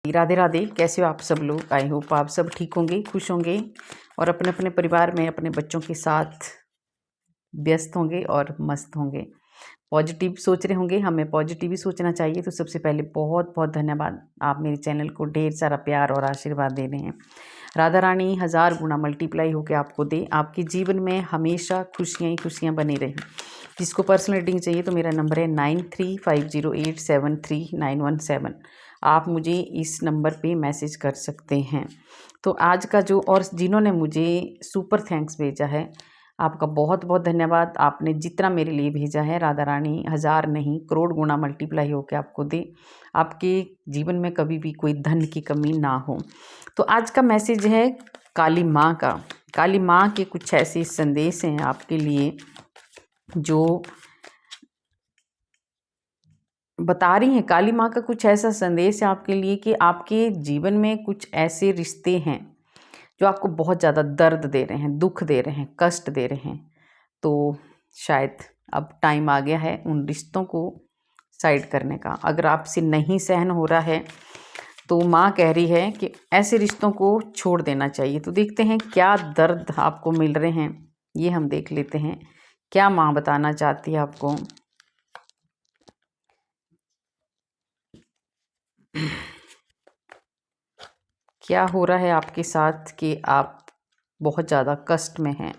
राधे राधे। कैसे हो आप सब लोग? आई होप आप सब ठीक होंगे, खुश होंगे और अपने अपने परिवार में अपने बच्चों के साथ व्यस्त होंगे और मस्त होंगे। पॉजिटिव सोच रहे होंगे। हमें पॉजिटिव ही सोचना चाहिए। तो सबसे पहले बहुत बहुत धन्यवाद, आप मेरे चैनल को ढेर सारा प्यार और आशीर्वाद दे रहे हैं। राधा रानी 1000 गुना मल्टीप्लाई होकर आपको दे, आपके जीवन में हमेशा खुशियाँ ही खुशियाँ बनी रहें। जिसको पर्सनल रीडिंग चाहिए तो मेरा नंबर है 9350873917। आप मुझे इस नंबर पे मैसेज कर सकते हैं। तो आज का जो, और जिन्होंने मुझे सुपर थैंक्स भेजा है, आपका बहुत बहुत धन्यवाद। आपने जितना मेरे लिए भेजा है, राधा रानी 1000 नहीं करोड़ गुना मल्टीप्लाई होकर आपको दे, आपके जीवन में कभी भी कोई धन की कमी ना हो। तो आज का मैसेज है काली माँ का। काली माँ के कुछ ऐसे संदेश हैं आपके लिए जो बता रही हैं। काली माँ का कुछ ऐसा संदेश है आपके लिए कि आपके जीवन में कुछ ऐसे रिश्ते हैं जो आपको बहुत ज़्यादा दर्द दे रहे हैं, दुख दे रहे हैं, कष्ट दे रहे हैं। तो शायद अब टाइम आ गया है उन रिश्तों को साइड करने का। अगर आपसे नहीं सहन हो रहा है तो माँ कह रही है कि ऐसे रिश्तों को छोड़ देना चाहिए। तो देखते हैं क्या दर्द आपको मिल रहे हैं, ये हम देख लेते हैं। क्या माँ बताना चाहती है आपको। क्या हो रहा है आपके साथ कि आप बहुत ज़्यादा कष्ट में हैं।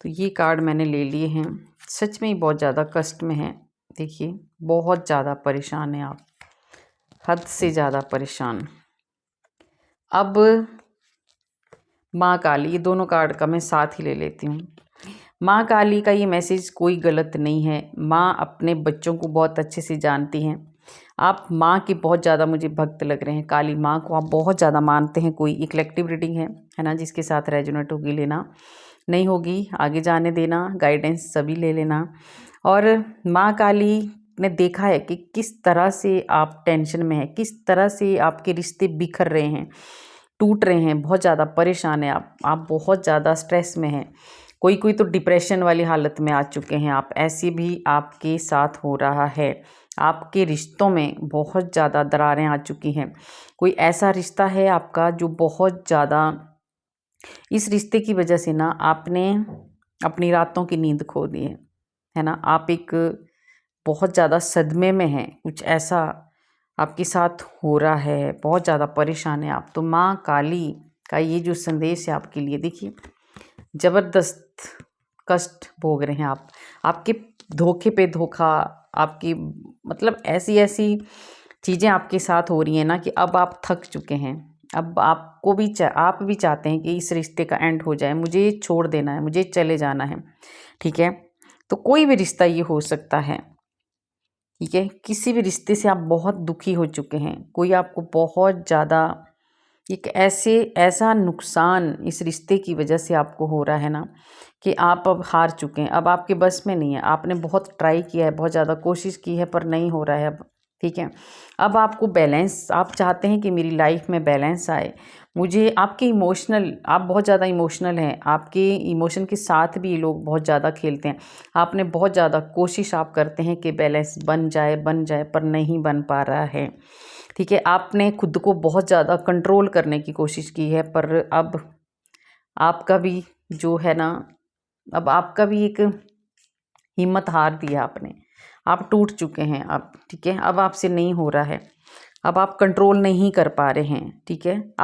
तो ये कार्ड मैंने ले लिए हैं। सच में ही बहुत ज़्यादा कष्ट में हैं। देखिए, बहुत ज़्यादा परेशान हैं आप, हद से ज़्यादा परेशान। अब माँ काली, ये दोनों कार्ड का मैं साथ ही ले लेती हूँ। माँ काली का ये मैसेज कोई गलत नहीं है। माँ अपने बच्चों को बहुत अच्छे से जानती हैं। आप माँ के बहुत ज़्यादा मुझे भक्त लग रहे हैं। काली माँ को आप बहुत ज़्यादा मानते हैं। कोई एक कलेक्टिव रीडिंग है ना, जिसके साथ रेजोनेट होगी लेना, नहीं होगी आगे जाने देना। गाइडेंस सभी ले लेना। और माँ काली ने देखा है कि किस तरह से आप टेंशन में हैं, किस तरह से आपके रिश्ते बिखर रहे हैं, टूट रहे हैं, बहुत ज़्यादा परेशान हैं आप बहुत ज़्यादा स्ट्रेस में हैं। कोई कोई तो डिप्रेशन वाली हालत में आ चुके हैं आप। ऐसे भी आपके साथ हो रहा है। आपके रिश्तों में बहुत ज़्यादा दरारें आ चुकी हैं। कोई ऐसा रिश्ता है आपका जो बहुत ज़्यादा, इस रिश्ते की वजह से ना आपने अपनी रातों की नींद खो दी है ना। आप एक बहुत ज़्यादा सदमे में हैं, कुछ ऐसा आपके साथ हो रहा है, बहुत ज़्यादा परेशान है आप। तो माँ काली का ये जो संदेश है आपके लिए, देखिए, ज़बरदस्त कष्ट भोग रहे हैं आप। आपके धोखे पे धोखा, आपकी मतलब ऐसी ऐसी चीज़ें आपके साथ हो रही हैं ना कि अब आप थक चुके हैं। अब आपको भी आप भी चाहते हैं कि इस रिश्ते का एंड हो जाए, मुझे छोड़ देना है, मुझे चले जाना है। ठीक है, तो कोई भी रिश्ता ये हो सकता है। ठीक है, किसी भी रिश्ते से आप बहुत दुखी हो चुके हैं। कोई आपको बहुत ज़्यादा एक ऐसा नुकसान इस रिश्ते की वजह से आपको हो रहा है ना कि आप अब हार चुके हैं। अब आपके बस में नहीं है। आपने बहुत ट्राई किया है, बहुत ज़्यादा कोशिश की है, पर नहीं हो रहा है अब। ठीक है, अब आपको बैलेंस, आप चाहते हैं कि मेरी लाइफ में बैलेंस आए। मुझे आपके इमोशनल, आप बहुत ज़्यादा इमोशनल हैं। आपके इमोशन के साथ भी ये लोग बहुत ज़्यादा खेलते हैं। आपने बहुत ज़्यादा कोशिश आप करते हैं कि बैलेंस बन जाए, पर नहीं बन पा रहा है। ठीक है, आपने खुद को बहुत ज़्यादा कंट्रोल करने की कोशिश की है, पर अब आपका भी जो है ना, अब आपका भी एक हिम्मत हार दिया आपने। आप टूट चुके हैं अब। ठीक है, अब आपसे नहीं हो रहा है। अब आप कंट्रोल नहीं कर पा रहे हैं। ठीक है,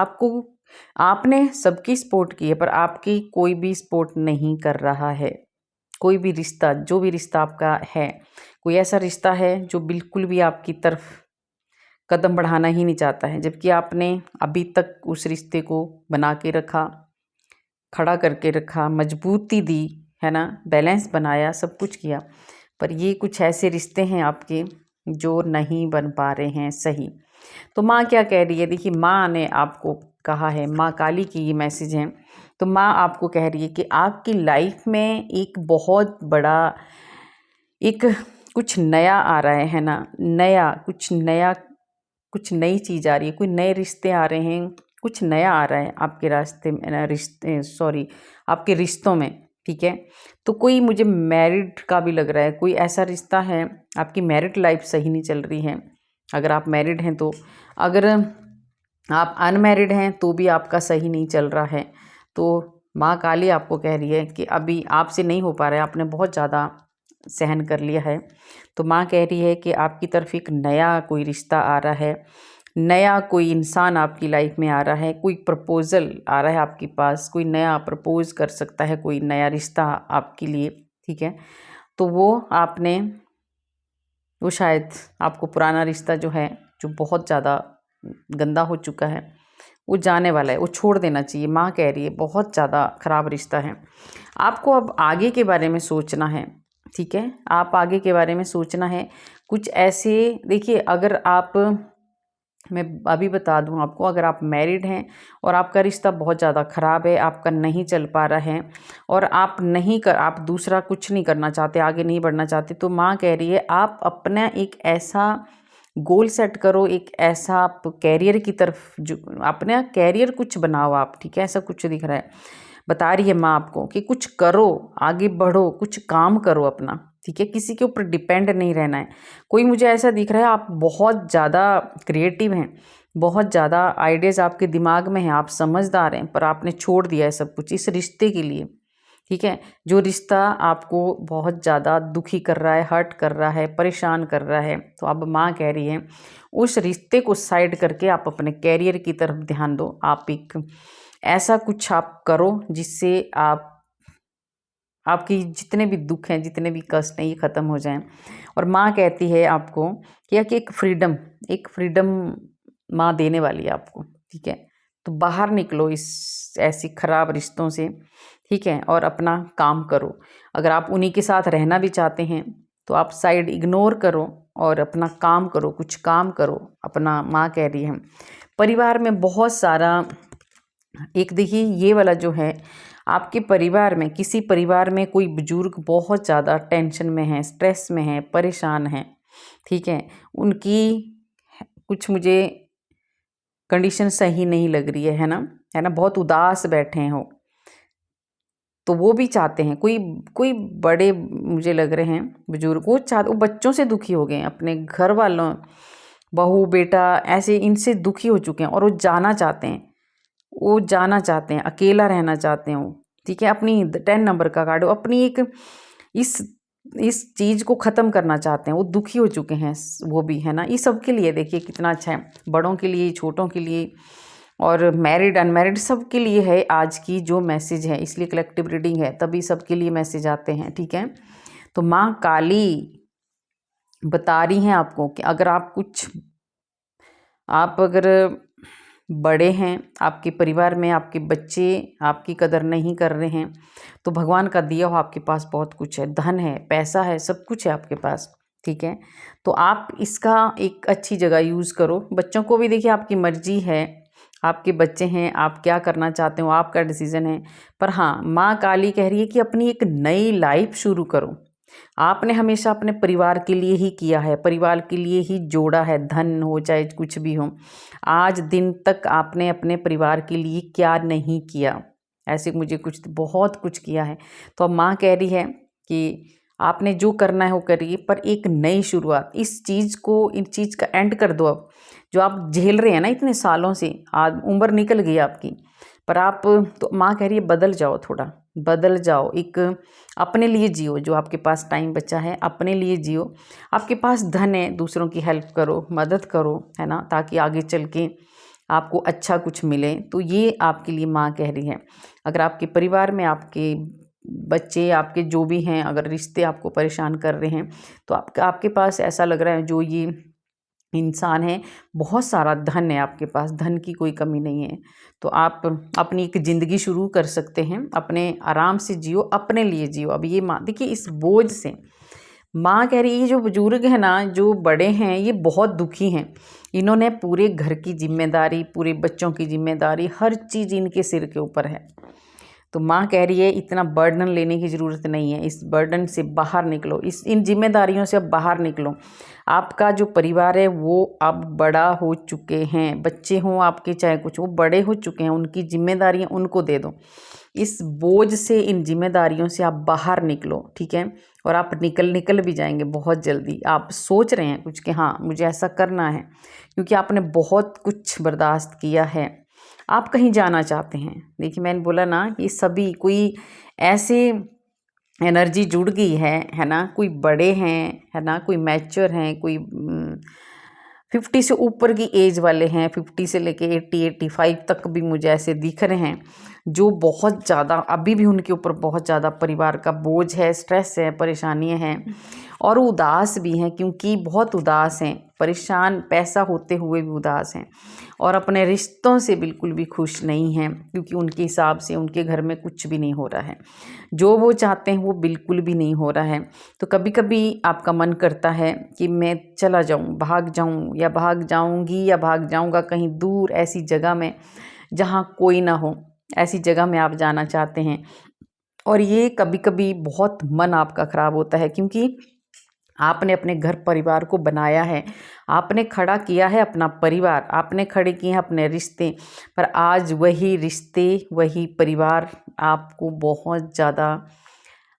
आपने सबकी सपोर्ट की है, पर आपकी कोई भी सपोर्ट नहीं कर रहा है। कोई भी रिश्ता, जो भी रिश्ता आपका है, कोई ऐसा रिश्ता है जो बिल्कुल भी आपकी तरफ कदम बढ़ाना ही नहीं चाहता है। जबकि आपने अभी तक उस रिश्ते को बना के रखा, खड़ा करके रखा, मजबूती दी है ना, बैलेंस बनाया, सब कुछ किया। पर ये कुछ ऐसे रिश्ते हैं आपके जो नहीं बन पा रहे हैं सही। तो माँ क्या कह रही है, देखिए, माँ ने आपको कहा है, माँ काली की ये मैसेज है। तो माँ आपको कह रही है कि आपकी लाइफ में एक बहुत बड़ा, एक कुछ नया आ रहा है ना, नया, कुछ नया कुछ नई चीज़ आ रही है, कोई नए रिश्ते आ रहे हैं, कुछ नया आ रहा है आपके रास्ते में, आपके रिश्तों में, ठीक है। तो कोई मुझे मैरिड का भी लग रहा है, कोई ऐसा रिश्ता है, आपकी मैरिड लाइफ सही नहीं चल रही है अगर आप मैरिड हैं तो। अगर आप अनमैरिड हैं तो भी आपका सही नहीं चल रहा है। तो माँ काली आपको कह रही है कि अभी आपसे नहीं हो पा रहा है, आपने बहुत ज़्यादा सहन कर लिया है। तो माँ कह रही है कि आपकी तरफ एक नया कोई रिश्ता आ रहा है, नया कोई इंसान आपकी लाइफ में आ रहा है, कोई प्रपोज़ल आ रहा है आपके पास, कोई नया प्रपोज़ कर सकता है, कोई नया रिश्ता आपके लिए, ठीक है। तो वो शायद आपको पुराना रिश्ता जो है, जो बहुत ज़्यादा गंदा हो चुका है, वो जाने वाला है, वो छोड़ देना चाहिए। माँ कह रही है बहुत ज़्यादा ख़राब रिश्ता है। आपको अब आगे के बारे में सोचना है, ठीक है। आप आगे के बारे में सोचना है। कुछ ऐसे देखिए, अगर आप, मैं अभी बता दूं आपको, अगर आप मैरिड हैं और आपका रिश्ता बहुत ज़्यादा ख़राब है, आपका नहीं चल पा रहा है और आप दूसरा कुछ नहीं करना चाहते, आगे नहीं बढ़ना चाहते, तो माँ कह रही है आप अपना एक ऐसा गोल सेट करो, एक ऐसा आप कैरियर की तरफ, जो अपना कैरियर कुछ बनाओ आप, ठीक है। ऐसा कुछ दिख रहा है, बता रही है माँ आपको कि कुछ करो, आगे बढ़ो, कुछ काम करो अपना, ठीक है। किसी के ऊपर डिपेंड नहीं रहना है। कोई मुझे ऐसा दिख रहा है आप बहुत ज़्यादा क्रिएटिव हैं, बहुत ज़्यादा आइडियाज़ आपके दिमाग में हैं, आप समझदार हैं, पर आपने छोड़ दिया है सब कुछ इस रिश्ते के लिए, ठीक है। जो रिश्ता आपको बहुत ज़्यादा दुखी कर रहा है, हर्ट कर रहा है, परेशान कर रहा है, तो अब माँ कह रही है उस रिश्ते को साइड करके आप अपने कैरियर की तरफ ध्यान दो। आप एक ऐसा कुछ आप करो जिससे आपकी जितने भी दुख हैं, जितने भी कष्ट हैं, ये ख़त्म हो जाएं। और माँ कहती है आपको कि एक फ्रीडम माँ देने वाली है आपको, ठीक है। तो बाहर निकलो इस ऐसी ख़राब रिश्तों से, ठीक है, और अपना काम करो। अगर आप उन्हीं के साथ रहना भी चाहते हैं तो आप साइड इग्नोर करो और अपना काम करो, कुछ काम करो अपना। माँ कह रही है परिवार में बहुत सारा, एक देखिए ये वाला जो है, आपके परिवार में, किसी परिवार में कोई बुजुर्ग बहुत ज़्यादा टेंशन में है, स्ट्रेस में है, परेशान है, ठीक है। उनकी कुछ मुझे कंडीशन सही नहीं लग रही है ना, है ना, बहुत उदास बैठे हो। तो वो भी चाहते हैं, कोई कोई बड़े मुझे लग रहे हैं बुजुर्ग, वो बच्चों से दुखी हो गए हैं, अपने घर वालों, बहू बेटा ऐसे इनसे दुखी हो चुके हैं और वो जाना चाहते हैं, अकेला रहना चाहते हैं वो, ठीक है। अपनी 10 नंबर का कार्ड, अपनी एक इस चीज़ को ख़त्म करना चाहते हैं, वो दुखी हो चुके हैं वो भी, है ना। ये सब के लिए देखिए कितना अच्छा है, बड़ों के लिए, छोटों के लिए, और मैरिड अनमैरिड सब के लिए है आज की जो मैसेज है। इसलिए कलेक्टिव रीडिंग है, तभी सबके लिए मैसेज आते हैं, ठीक है। तो माँ काली बता रही हैं आपको कि आप अगर बड़े हैं, आपके परिवार में आपके बच्चे आपकी कदर नहीं कर रहे हैं, तो भगवान का दिया हुआ आपके पास बहुत कुछ है, धन है, पैसा है, सब कुछ है आपके पास, ठीक है। तो आप इसका एक अच्छी जगह यूज़ करो। बच्चों को भी देखिए आपकी मर्जी है, आपके बच्चे हैं, आप क्या करना चाहते हो आपका डिसीज़न है। पर हाँ, माँ काली कह रही है कि अपनी एक नई लाइफ शुरू करो। आपने हमेशा अपने परिवार के लिए ही किया है, परिवार के लिए ही जोड़ा है, धन हो चाहे कुछ भी हो। आज दिन तक आपने अपने परिवार के लिए क्या नहीं किया, ऐसे मुझे कुछ बहुत कुछ किया है। तो अब माँ कह रही है कि आपने जो करना है वो करिए, पर एक नई शुरुआत, इन चीज़ का एंड कर दो। अब जो आप झेल रहे हैं ना इतने सालों से, आज उम्र निकल गई आपकी, पर आप, तो माँ कह रही है बदल जाओ, थोड़ा बदल जाओ, एक अपने लिए जियो। जो आपके पास टाइम बचा है अपने लिए जियो। आपके पास धन है, दूसरों की हेल्प करो, मदद करो, है ना, ताकि आगे चल के आपको अच्छा कुछ मिले। तो ये आपके लिए माँ कह रही है। अगर आपके परिवार में आपके बच्चे, आपके जो भी हैं, अगर रिश्ते आपको परेशान कर रहे हैं, तो आपके पास ऐसा लग रहा है जो ये इंसान है, बहुत सारा धन है आपके पास, धन की कोई कमी नहीं है। तो आप अपनी एक ज़िंदगी शुरू कर सकते हैं, अपने आराम से जियो, अपने लिए जियो। अब ये माँ देखिए इस बोझ से, माँ कह रही है जो बुजुर्ग है ना, जो बड़े हैं, ये बहुत दुखी हैं। इन्होंने पूरे घर की जिम्मेदारी, पूरे बच्चों की जिम्मेदारी, हर चीज़ इनके सिर के ऊपर है। तो माँ कह रही है इतना बर्डन लेने की ज़रूरत नहीं है, इस बर्डन से बाहर निकलो, इन जिम्मेदारियों से अब बाहर निकलो। आपका जो परिवार है वो अब बड़ा हो चुके हैं, बच्चे हों आपके चाहे कुछ, वो बड़े हो चुके हैं, उनकी जिम्मेदारियां उनको दे दो। इस बोझ से, इन जिम्मेदारियों से आप बाहर निकलो, ठीक है। और आप निकल भी जाएंगे बहुत जल्दी। आप सोच रहे हैं कुछ कि हाँ मुझे ऐसा करना है, क्योंकि आपने बहुत कुछ बर्दाश्त किया है। आप कहीं जाना चाहते हैं। देखिए मैंने बोला ना कि सभी कोई ऐसे एनर्जी जुड़ गई है ना, कोई बड़े हैं, है ना, कोई मैच्योर हैं, कोई 50 से ऊपर की एज वाले हैं, 50 से लेके 80-85 तक भी मुझे ऐसे दिख रहे हैं, जो बहुत ज़्यादा अभी भी उनके ऊपर बहुत ज़्यादा परिवार का बोझ है, स्ट्रेस है, परेशानियां हैं और उदास भी हैं, क्योंकि बहुत उदास हैं, परेशान, पैसा होते हुए भी उदास हैं और अपने रिश्तों से बिल्कुल भी खुश नहीं हैं, क्योंकि उनके हिसाब से उनके घर में कुछ भी नहीं हो रहा है, जो वो चाहते हैं वो बिल्कुल भी नहीं हो रहा है। तो कभी कभी आपका मन करता है कि मैं चला जाऊं, भाग जाऊं, या भाग जाऊंगी या भाग जाऊंगा कहीं दूर ऐसी जगह में जहां कोई ना हो, ऐसी जगह में आप जाना चाहते हैं। और ये कभी कभी बहुत मन आपका ख़राब होता है, क्योंकि आपने अपने घर परिवार को बनाया है, आपने खड़ा किया है अपना परिवार, आपने खड़े किए हैं अपने रिश्ते, पर आज वही रिश्ते, वही परिवार आपको बहुत ज़्यादा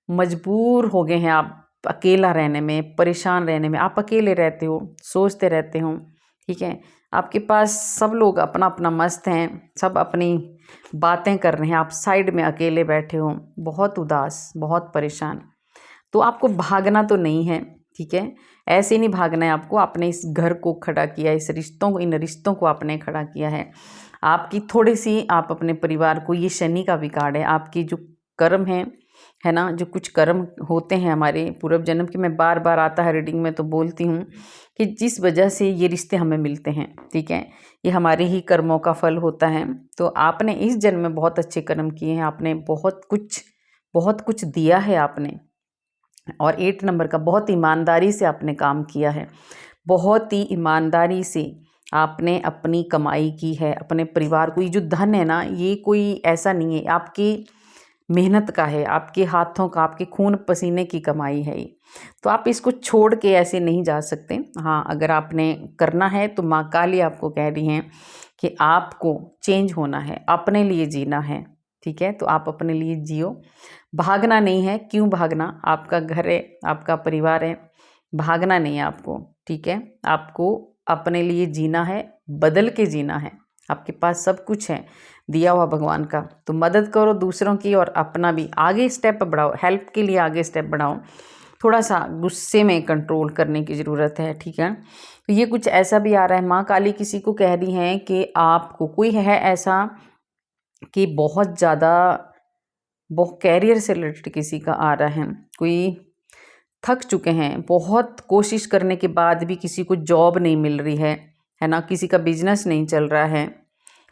मजबूर हो गए हैं आप अकेला रहने में, परेशान रहने में। आप अकेले रहते हो, सोचते रहते हो, ठीक है। आपके पास सब लोग अपना अपना मस्त हैं, सब अपनी बातें कर रहे हैं, आप साइड में अकेले बैठे हो, बहुत उदास, बहुत परेशान। तो आपको भागना तो नहीं है, ठीक है, ऐसे नहीं भागना है आपको। आपने इस घर को खड़ा किया, इस रिश्तों को, इन रिश्तों को आपने खड़ा किया है। आपकी थोड़ी सी, आप अपने परिवार को, ये शनि का विकार है, आपकी जो कर्म है ना, जो कुछ कर्म होते हैं हमारे पूर्व जन्म के, मैं बार बार आता है रीडिंग में तो बोलती हूँ कि जिस वजह से ये रिश्ते हमें मिलते हैं, ठीक है, ये हमारे ही कर्मों का फल होता है। तो आपने इस जन्म में बहुत अच्छे कर्म किए हैं, आपने बहुत कुछ दिया है आपने। और 8 नंबर का, बहुत ईमानदारी से आपने काम किया है, बहुत ही ईमानदारी से आपने अपनी कमाई की है, अपने परिवार को, ये जो धन है ना, ये कोई ऐसा नहीं है, आपकी मेहनत का है, आपके हाथों का, आपके खून पसीने की कमाई है ये। तो आप इसको छोड़ के ऐसे नहीं जा सकते। हाँ, अगर आपने करना है तो माँ काली आपको कह रही हैं कि आपको चेंज होना है, अपने लिए जीना है, ठीक है। तो आप अपने लिए जियो, भागना नहीं है। क्यों भागना, आपका घर है, आपका परिवार है, भागना नहीं है आपको, ठीक है। आपको अपने लिए जीना है, बदल के जीना है। आपके पास सब कुछ है दिया हुआ भगवान का, तो मदद करो दूसरों की और अपना भी आगे स्टेप बढ़ाओ, हेल्प के लिए आगे स्टेप बढ़ाओ। थोड़ा सा गुस्से में कंट्रोल करने की ज़रूरत है, ठीक है। तो ये कुछ ऐसा भी आ रहा है, माँ काली किसी को कह रही हैं कि आपको कोई है ऐसा कि बहुत ज़्यादा, बहुत कैरियर से रिलेटेड किसी का आ रहा है, कोई थक चुके हैं, बहुत कोशिश करने के बाद भी किसी को जॉब नहीं मिल रही है ना, किसी का बिजनेस नहीं चल रहा है।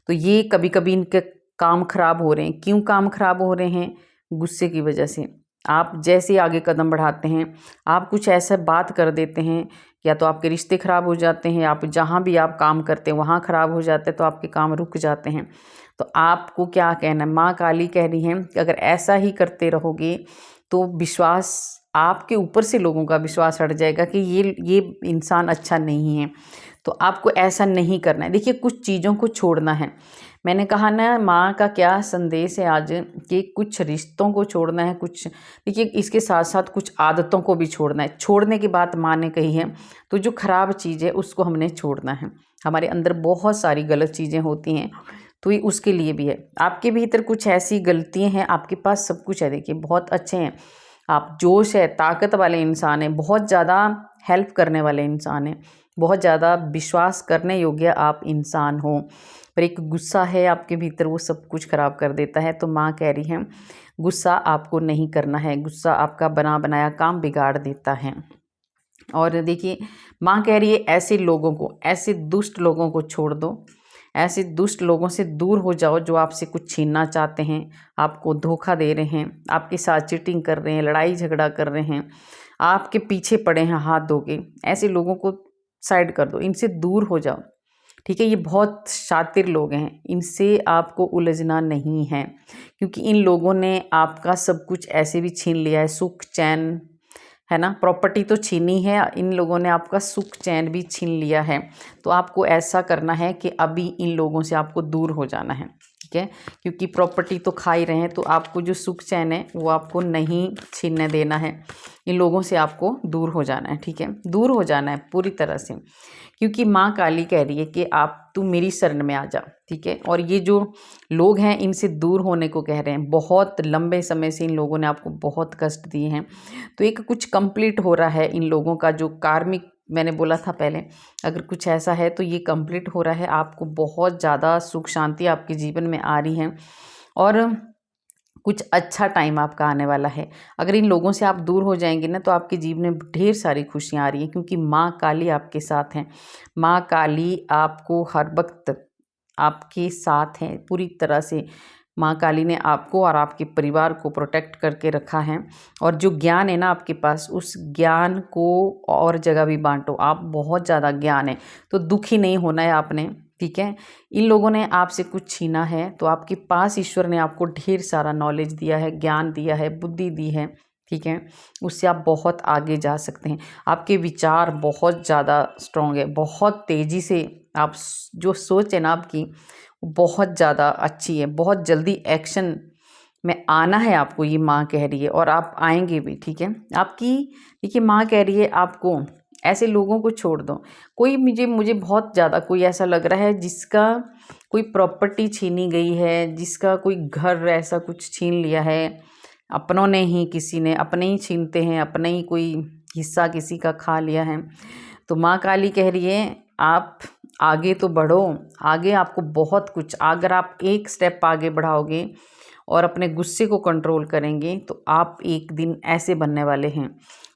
तो ये कभी कभी इनके काम खराब हो रहे हैं। क्यों काम खराब हो रहे हैं, गुस्से की वजह से। आप जैसे आगे कदम बढ़ाते हैं, आप कुछ ऐसा बात कर देते हैं, या तो आपके रिश्ते खराब हो जाते हैं, आप जहाँ भी आप काम करते हैं वहाँ खराब हो जाते हैं, तो आपके काम रुक जाते हैं। तो आपको क्या कहना है, माँ काली कह रही हैं कि अगर ऐसा ही करते रहोगे तो विश्वास, आपके ऊपर से लोगों का विश्वास हट जाएगा कि ये इंसान अच्छा नहीं है। तो आपको ऐसा नहीं करना है। देखिए, कुछ चीज़ों को छोड़ना है। मैंने कहा ना, माँ का क्या संदेश है आज, कि कुछ रिश्तों को छोड़ना है, कुछ, देखिए इसके साथ साथ कुछ आदतों को भी छोड़ना है। छोड़ने की बात माँ ने कही है, तो जो खराब चीज़ है उसको हमने छोड़ना है। हमारे अंदर बहुत सारी गलत चीज़ें होती हैं, तो ये उसके लिए भी है। आपके भीतर कुछ ऐसी गलतियाँ हैं, आपके पास सब कुछ है, देखिए बहुत अच्छे हैं आप, जोश है, ताकत वाले इंसान हैं, बहुत ज़्यादा हेल्प करने वाले इंसान हैं, बहुत ज़्यादा विश्वास करने योग्य आप इंसान हो। पर एक गुस्सा है आपके भीतर, वो सब कुछ खराब कर देता है। तो माँ कह रही है गुस्सा आपको नहीं करना है, गुस्सा आपका बना बनाया काम बिगाड़ देता है। और देखिए, माँ कह रही है ऐसे लोगों को, ऐसे दुष्ट लोगों को छोड़ दो, ऐसे दुष्ट लोगों से दूर हो जाओ जो आपसे कुछ छीनना चाहते हैं, आपको धोखा दे रहे हैं, आपके साथ चीटिंग कर रहे हैं, लड़ाई झगड़ा कर रहे हैं, आपके पीछे पड़े हैं हाथ धो के। ऐसे लोगों को साइड कर दो, इनसे दूर हो जाओ, ठीक है। ये बहुत शातिर लोग हैं, इनसे आपको उलझना नहीं है, क्योंकि इन लोगों ने आपका सब कुछ ऐसे भी छीन लिया है, सुख चैन, है ना। प्रॉपर्टी तो छीनी है, इन लोगों ने आपका सुख चैन भी छीन लिया है। तो आपको ऐसा करना है कि अभी इन लोगों से आपको दूर हो जाना है, ठीक है, क्योंकि प्रॉपर्टी तो खा ही रहे हैं। तो आपको जो सुख चैन है वो आपको नहीं छीनने देना है, इन लोगों से आपको दूर हो जाना है, ठीक है, दूर हो जाना है पूरी तरह से। क्योंकि माँ काली कह रही है कि आप तू मेरी शरण में आ जा, ठीक है। और ये जो लोग हैं इनसे दूर होने को कह रहे हैं, बहुत लंबे समय से इन लोगों ने आपको बहुत कष्ट दिए हैं। तो एक कुछ कंप्लीट हो रहा है इन लोगों का, जो कार्मिक मैंने बोला था पहले, अगर कुछ ऐसा है तो ये कंप्लीट हो रहा है। आपको बहुत ज़्यादा सुख शांति आपके जीवन में आ रही है और कुछ अच्छा टाइम आपका आने वाला है। अगर इन लोगों से आप दूर हो जाएंगे ना तो आपके जीवन में ढेर सारी खुशियाँ आ रही हैं, क्योंकि माँ काली आपके साथ हैं। माँ काली आपको हर वक्त आपके साथ हैं पूरी तरह से। माँ काली ने आपको और आपके परिवार को प्रोटेक्ट करके रखा है। और जो ज्ञान है ना आपके पास, उस ज्ञान को और जगह भी बांटो। आप बहुत ज़्यादा ज्ञान है, तो दुखी नहीं होना है आपने, ठीक है। इन लोगों ने आपसे कुछ छीना है तो आपके पास ईश्वर ने आपको ढेर सारा नॉलेज दिया है, ज्ञान दिया है, बुद्धि दी है, ठीक है। उससे आप बहुत आगे जा सकते हैं। आपके विचार बहुत ज़्यादा स्ट्रॉन्ग है, बहुत तेज़ी से आप जो सोच है ना आपकी बहुत ज़्यादा अच्छी है। बहुत जल्दी एक्शन में आना है आपको, ये माँ कह रही है, और आप आएंगे भी, ठीक है। आपकी देखिए माँ कह रही है आपको ऐसे लोगों को छोड़ दो। कोई मुझे बहुत ज़्यादा कोई ऐसा लग रहा है जिसका कोई प्रॉपर्टी छीनी गई है, जिसका कोई घर ऐसा कुछ छीन लिया है अपनों ने ही, किसी ने अपने ही छीनते हैं, अपने ही कोई हिस्सा किसी का खा लिया है। तो माँ काली कह रही है आप आगे तो बढ़ो, आगे आपको बहुत कुछ, अगर आप एक स्टेप आगे बढ़ाओगे और अपने गुस्से को कंट्रोल करेंगे तो आप एक दिन ऐसे बनने वाले हैं,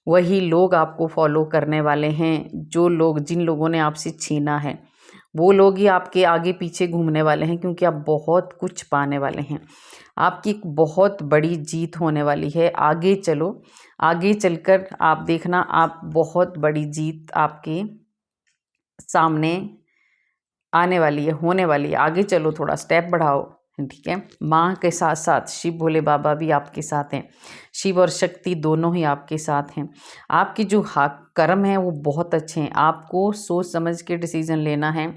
वही लोग आपको फॉलो करने वाले हैं, जो लोग जिन लोगों ने आपसे छीना है वो लोग ही आपके आगे पीछे घूमने वाले हैं, क्योंकि आप बहुत कुछ पाने वाले हैं। आपकी एक बहुत बड़ी जीत होने वाली है। आगे चलो, आगे चलकर आप देखना, आप बहुत बड़ी जीत आपके सामने आने वाली है, होने वाली है। आगे चलो, थोड़ा स्टेप बढ़ाओ, ठीक है। माँ के साथ साथ शिव भोले बाबा भी आपके साथ हैं, शिव और शक्ति दोनों ही आपके साथ हैं। आपकी जो कर्म है वो बहुत अच्छे हैं। आपको सोच समझ के डिसीजन लेना है,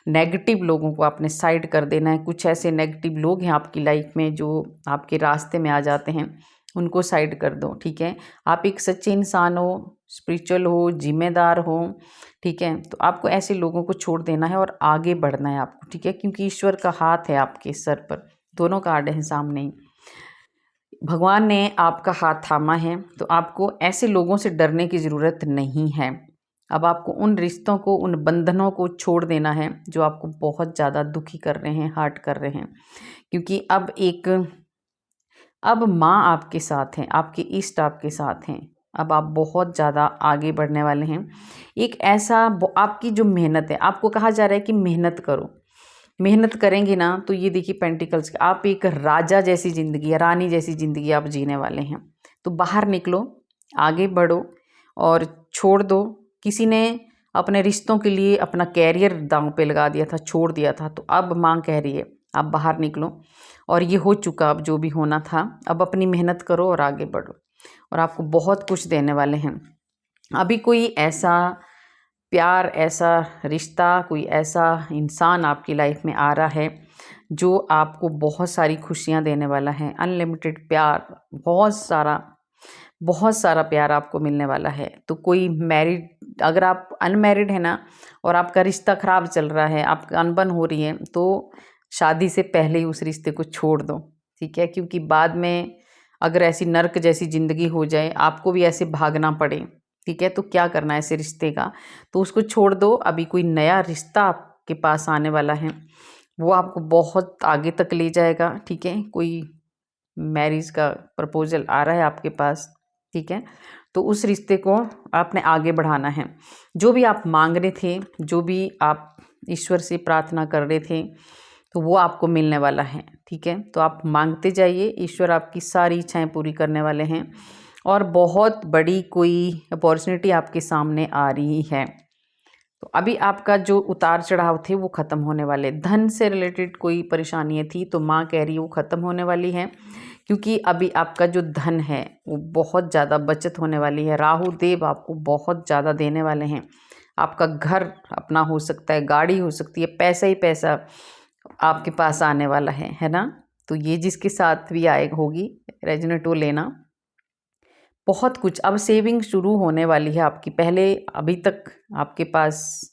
नेगेटिव लोगों को आपने साइड कर देना है। कुछ ऐसे नेगेटिव लोग हैं आपकी लाइफ में जो आपके रास्ते में आ जाते हैं, उनको साइड कर दो, ठीक है। आप एक सच्चे इंसान हो, स्पिरिचुअल हो, जिम्मेदार हो, ठीक है। तो आपको ऐसे लोगों को छोड़ देना है और आगे बढ़ना है आपको, ठीक है, क्योंकि ईश्वर का हाथ है आपके सर पर, दोनों कार्ड हैं सामने ही। भगवान ने आपका हाथ थामा है, तो आपको ऐसे लोगों से डरने की ज़रूरत नहीं है। अब आपको उन रिश्तों को, उन बंधनों को छोड़ देना है जो आपको बहुत ज़्यादा दुखी कर रहे हैं, हर्ट कर रहे हैं, क्योंकि अब माँ आपके साथ हैं, आपके इष्ट आपके साथ हैं। अब आप बहुत ज़्यादा आगे बढ़ने वाले हैं। एक ऐसा आपकी जो मेहनत है, आपको कहा जा रहा है कि मेहनत करो, मेहनत करेंगे ना तो ये देखिए पेंटिकल्स, आप एक राजा जैसी ज़िंदगी या रानी जैसी ज़िंदगी आप जीने वाले हैं। तो बाहर निकलो, आगे बढ़ो और छोड़ दो। किसी ने अपने रिश्तों के लिए अपना कैरियर दांव पे लगा दिया था, छोड़ दिया था, तो अब माँ कह रही है आप बाहर निकलो और ये हो चुका, अब जो भी होना था। अब अपनी मेहनत करो और आगे बढ़ो, और आपको बहुत कुछ देने वाले हैं। अभी कोई ऐसा प्यार, ऐसा रिश्ता, कोई ऐसा इंसान आपकी लाइफ में आ रहा है जो आपको बहुत सारी खुशियां देने वाला है। अनलिमिटेड प्यार, बहुत सारा प्यार आपको मिलने वाला है। तो कोई मैरिड, अगर आप अनमैरिड है ना और आपका रिश्ता ख़राब चल रहा है, आपका अनबन हो रही है, तो शादी से पहले ही उस रिश्ते को छोड़ दो, ठीक है, क्योंकि बाद में अगर ऐसी नर्क जैसी ज़िंदगी हो जाए, आपको भी ऐसे भागना पड़े, ठीक है, तो क्या करना है ऐसे रिश्ते का, तो उसको छोड़ दो। अभी कोई नया रिश्ता आपके पास आने वाला है, वो आपको बहुत आगे तक ले जाएगा, ठीक है। कोई मैरिज का प्रपोजल आ रहा है आपके पास, ठीक है, तो उस रिश्ते को आपने आगे बढ़ाना है। जो भी आप मांग रहे थे, जो भी आप ईश्वर से प्रार्थना कर रहे थे, तो वो आपको मिलने वाला है, ठीक है। तो आप मांगते जाइए, ईश्वर आपकी सारी इच्छाएं पूरी करने वाले हैं और बहुत बड़ी कोई अपॉर्चुनिटी आपके सामने आ रही है। तो अभी आपका जो उतार चढ़ाव थे वो ख़त्म होने वाले। धन से रिलेटेड कोई परेशानियाँ थी तो माँ कह रही है वो ख़त्म होने वाली है, क्योंकि अभी आपका जो धन है वो बहुत ज़्यादा बचत होने वाली है। राहु देव आपको बहुत ज़्यादा देने वाले हैं। आपका घर अपना हो सकता है, गाड़ी हो सकती है, पैसा ही पैसा आपके पास आने वाला है ना। तो ये जिसके साथ भी आए होगी रेजोनेट वो लेना। बहुत कुछ अब सेविंग शुरू होने वाली है आपकी। पहले अभी तक आपके पास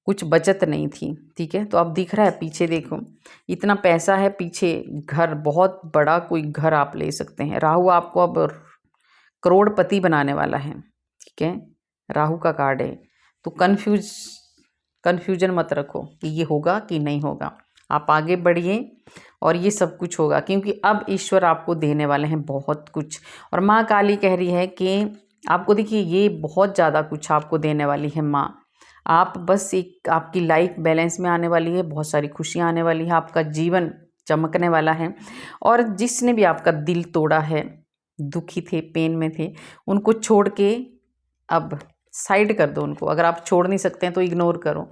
कुछ बचत नहीं थी, ठीक है, तो अब दिख रहा है पीछे देखो इतना पैसा है पीछे, घर बहुत बड़ा कोई घर आप ले सकते हैं। राहु आपको अब करोड़पति बनाने वाला है, ठीक है, राहु का कार्ड है। तो कन्फ्यूजन मत रखो कि ये होगा कि नहीं होगा, आप आगे बढ़िए और ये सब कुछ होगा, क्योंकि अब ईश्वर आपको देने वाले हैं बहुत कुछ। और माँ काली कह रही है कि आपको देखिए ये बहुत ज़्यादा कुछ आपको देने वाली है माँ। आप बस एक आपकी लाइफ बैलेंस में आने वाली है, बहुत सारी खुशियाँ आने वाली है, आपका जीवन चमकने वाला है। और जिसने भी आपका दिल तोड़ा है, दुखी थे, पेन में थे, उनको छोड़ के अब साइड कर दो उनको। अगर आप छोड़ नहीं सकते हैं तो इग्नोर करो,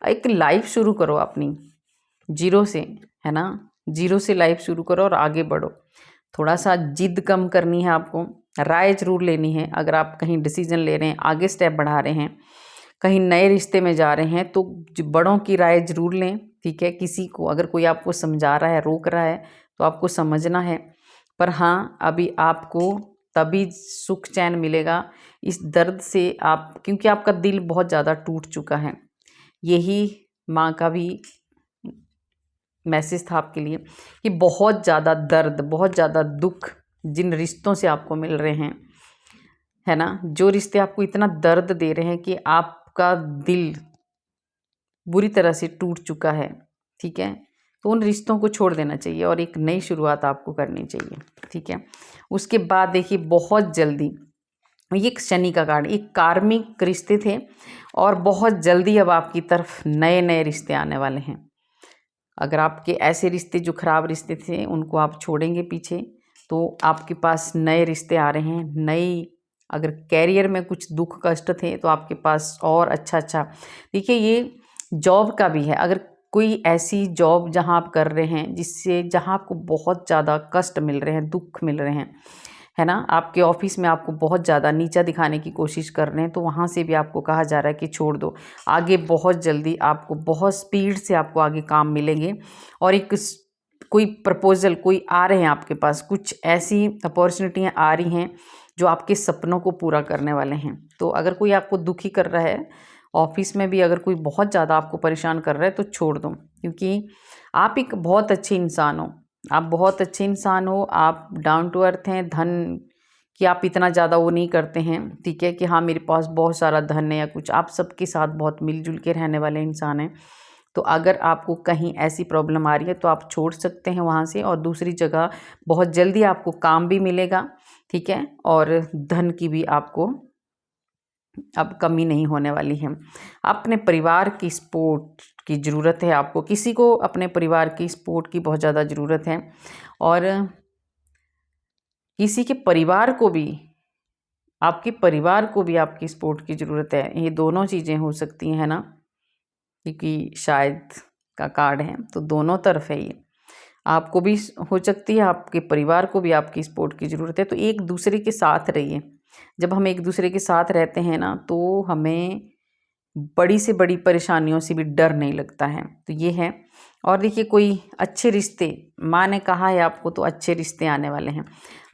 एक लाइफ शुरू करो अपनी जीरो से, है ना, जीरो से लाइफ शुरू करो और आगे बढ़ो। थोड़ा सा जिद कम करनी है आपको, राय जरूर लेनी है। अगर आप कहीं डिसीजन ले रहे हैं, आगे स्टेप बढ़ा रहे हैं, कहीं नए रिश्ते में जा रहे हैं, तो बड़ों की राय जरूर लें, ठीक है। किसी को अगर कोई आपको समझा रहा है, रोक रहा है, तो आपको समझना है। पर हाँ, अभी आपको तभी सुख चैन मिलेगा इस दर्द से, आप क्योंकि आपका दिल बहुत ज़्यादा टूट चुका है। यही माँ का भी मैसेज था आपके लिए कि बहुत ज़्यादा दर्द, बहुत ज़्यादा दुख जिन रिश्तों से आपको मिल रहे हैं, है ना, जो रिश्ते आपको इतना दर्द दे रहे हैं कि आपका दिल बुरी तरह से टूट चुका है, ठीक है, तो उन रिश्तों को छोड़ देना चाहिए और एक नई शुरुआत आपको करनी चाहिए, ठीक है। उसके बाद देखिए बहुत जल्दी, ये एक शनि का कार्ड, एक कार्मिक रिश्ते थे और बहुत जल्दी अब आपकी तरफ नए नए रिश्ते आने वाले हैं। अगर आपके ऐसे रिश्ते जो खराब रिश्ते थे उनको आप छोड़ेंगे पीछे, तो आपके पास नए रिश्ते आ रहे हैं। नई, अगर कैरियर में कुछ दुख कष्ट थे तो आपके पास और अच्छा देखिए, ये जॉब का भी है। अगर कोई ऐसी जॉब जहां आप कर रहे हैं जिससे जहां आपको बहुत ज़्यादा कष्ट मिल रहे हैं, दुख मिल रहे हैं, है ना, आपके ऑफिस में आपको बहुत ज़्यादा नीचा दिखाने की कोशिश कर रहे हैं, तो वहाँ से भी आपको कहा जा रहा है कि छोड़ दो। आगे बहुत जल्दी आपको बहुत स्पीड से आपको आगे काम मिलेंगे और एक कोई प्रपोजल कोई आ रहे हैं आपके पास, कुछ ऐसी अपॉर्चुनिटियाँ आ रही हैं जो आपके सपनों को पूरा करने वाले हैं। तो अगर कोई आपको दुखी कर रहा है ऑफिस में भी, अगर कोई बहुत ज़्यादा आपको परेशान कर रहा है, तो छोड़ दो, क्योंकि आप एक बहुत अच्छे इंसान हो। आप बहुत अच्छे इंसान हो, आप डाउन टू अर्थ हैं। धन कि आप इतना ज़्यादा वो नहीं करते हैं, ठीक है, कि हाँ मेरे पास बहुत सारा धन है या कुछ, आप सबके साथ बहुत मिलजुल के रहने वाले इंसान हैं। तो अगर आपको कहीं ऐसी प्रॉब्लम आ रही है तो आप छोड़ सकते हैं वहाँ से, और दूसरी जगह बहुत जल्दी आपको काम भी मिलेगा, ठीक है, और धन की भी आपको अब कमी नहीं होने वाली है। अपने परिवार की सपोर्ट की ज़रूरत है आपको, किसी को अपने परिवार की सपोर्ट की बहुत ज़्यादा ज़रूरत है, और किसी के परिवार को भी, आपके परिवार को भी आपकी सपोर्ट की ज़रूरत है। ये दोनों चीज़ें हो सकती हैं, है ना, क्योंकि शायद का कार्ड है तो दोनों तरफ है ये। आपको भी हो सकती है, आपके परिवार को भी आपकी सपोर्ट की ज़रूरत है। तो एक दूसरे के साथ रहिए। जब हम एक दूसरे के साथ रहते हैं ना, तो हमें बड़ी से बड़ी परेशानियों से भी डर नहीं लगता है। तो ये है। और देखिए कोई अच्छे रिश्ते, माँ ने कहा है आपको, तो अच्छे रिश्ते आने वाले हैं।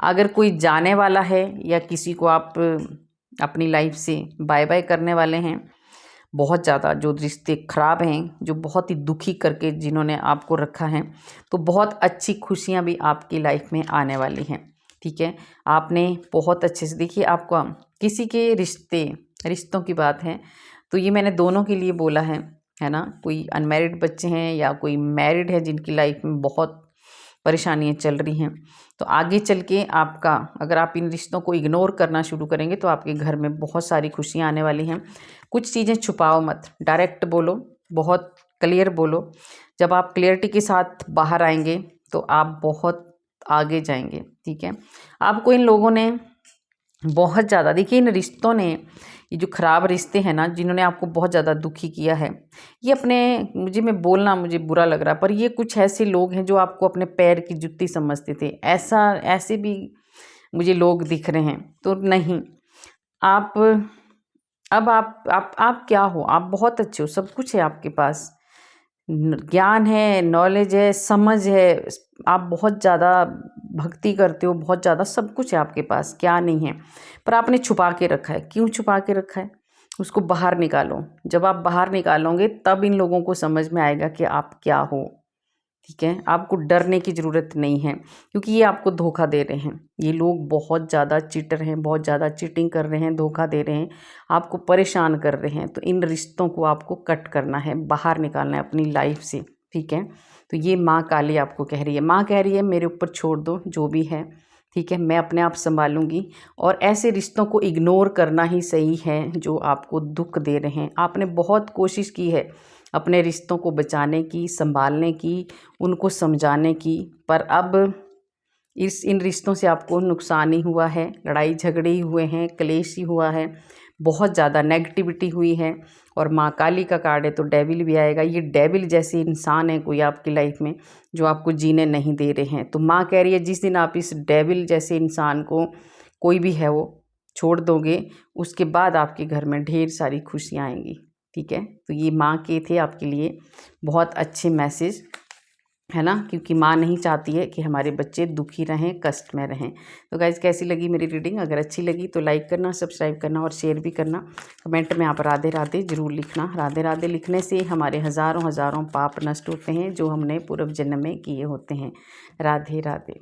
अगर कोई जाने वाला है या किसी को आप अपनी लाइफ से बाय बाय करने वाले हैं, बहुत ज़्यादा जो रिश्ते ख़राब हैं, जो बहुत ही दुखी करके जिन्होंने आपको रखा है, तो बहुत अच्छी खुशियाँ भी आपकी लाइफ में आने वाली हैं, ठीक है। आपने बहुत अच्छे से, देखिए आपको किसी के रिश्तों की बात है, तो ये मैंने दोनों के लिए बोला है ना। कोई अनमैरिड बच्चे हैं या कोई मैरिड है जिनकी लाइफ में बहुत परेशानियाँ चल रही हैं, तो आगे चल के आपका, अगर आप इन रिश्तों को इग्नोर करना शुरू करेंगे तो आपके घर में बहुत सारी खुशियाँ आने वाली हैं। कुछ चीज़ें छुपाओ मत, डायरेक्ट बोलो, बहुत क्लियर बोलो। जब आप क्लियरिटी के साथ बाहर आएंगे तो आप बहुत आगे जाएंगे, ठीक है। आपको इन लोगों ने बहुत ज़्यादा देखिए इन रिश्तों ने, ये जो ख़राब रिश्ते हैं ना, जिन्होंने आपको बहुत ज़्यादा दुखी किया है, ये अपने, मुझे बुरा लग रहा है, पर ये कुछ ऐसे लोग हैं जो आपको अपने पैर की जुत्ती समझते थे। ऐसे भी मुझे लोग दिख रहे हैं। तो नहीं, आप अब आप क्या हो? आप बहुत अच्छे हो, सब कुछ है आपके पास, ज्ञान है, नॉलेज है, समझ है, आप बहुत ज़्यादा भक्ति करते हो, बहुत ज़्यादा सब कुछ है आपके पास, क्या नहीं है, पर आपने छुपा के रखा है। क्यों छुपा के रखा है? उसको बाहर निकालो। जब आप बाहर निकालोगे तब इन लोगों को समझ में आएगा कि आप क्या हो। ठीक है, आपको डरने की ज़रूरत नहीं है, क्योंकि ये आपको धोखा दे रहे हैं। ये लोग बहुत ज़्यादा चीटर हैं, बहुत ज़्यादा चीटिंग कर रहे हैं, धोखा दे रहे हैं, आपको परेशान कर रहे हैं। तो इन रिश्तों को आपको कट करना है, बाहर निकालना है अपनी लाइफ से। ठीक है, तो ये माँ काली आपको कह रही है, माँ कह रही है मेरे ऊपर छोड़ दो जो भी है, ठीक है, मैं अपने आप संभालूंगी। और ऐसे रिश्तों को इग्नोर करना ही सही है जो आपको दुख दे रहे हैं। आपने बहुत कोशिश की है अपने रिश्तों को बचाने की, संभालने की, उनको समझाने की, पर अब इन रिश्तों से आपको नुकसान ही हुआ है, लड़ाई झगड़े ही हुए हैं, क्लेश ही हुआ है, बहुत ज़्यादा नेगेटिविटी हुई है। और माँ काली का कार्ड है तो डेविल भी आएगा। ये डेविल जैसे इंसान है कोई आपकी लाइफ में जो आपको जीने नहीं दे रहे हैं। तो माँ कह रही है जिस दिन आप इस डेविल जैसे इंसान को, कोई भी है वो, छोड़ दोगे, उसके बाद आपके घर में ढेर सारी खुशियाँ आएंगी। ठीक है, तो ये माँ के थे आपके लिए बहुत अच्छे मैसेज, है ना, क्योंकि माँ नहीं चाहती है कि हमारे बच्चे दुखी रहें, कष्ट में रहें। तो गाइज़ कैसी लगी मेरी रीडिंग? अगर अच्छी लगी तो लाइक करना, सब्सक्राइब करना और शेयर भी करना। कमेंट में आप राधे राधे ज़रूर लिखना। राधे राधे लिखने से हमारे हज़ारों पाप नष्ट होते हैं जो हमने पूर्व जन्म में किए होते हैं। राधे राधे।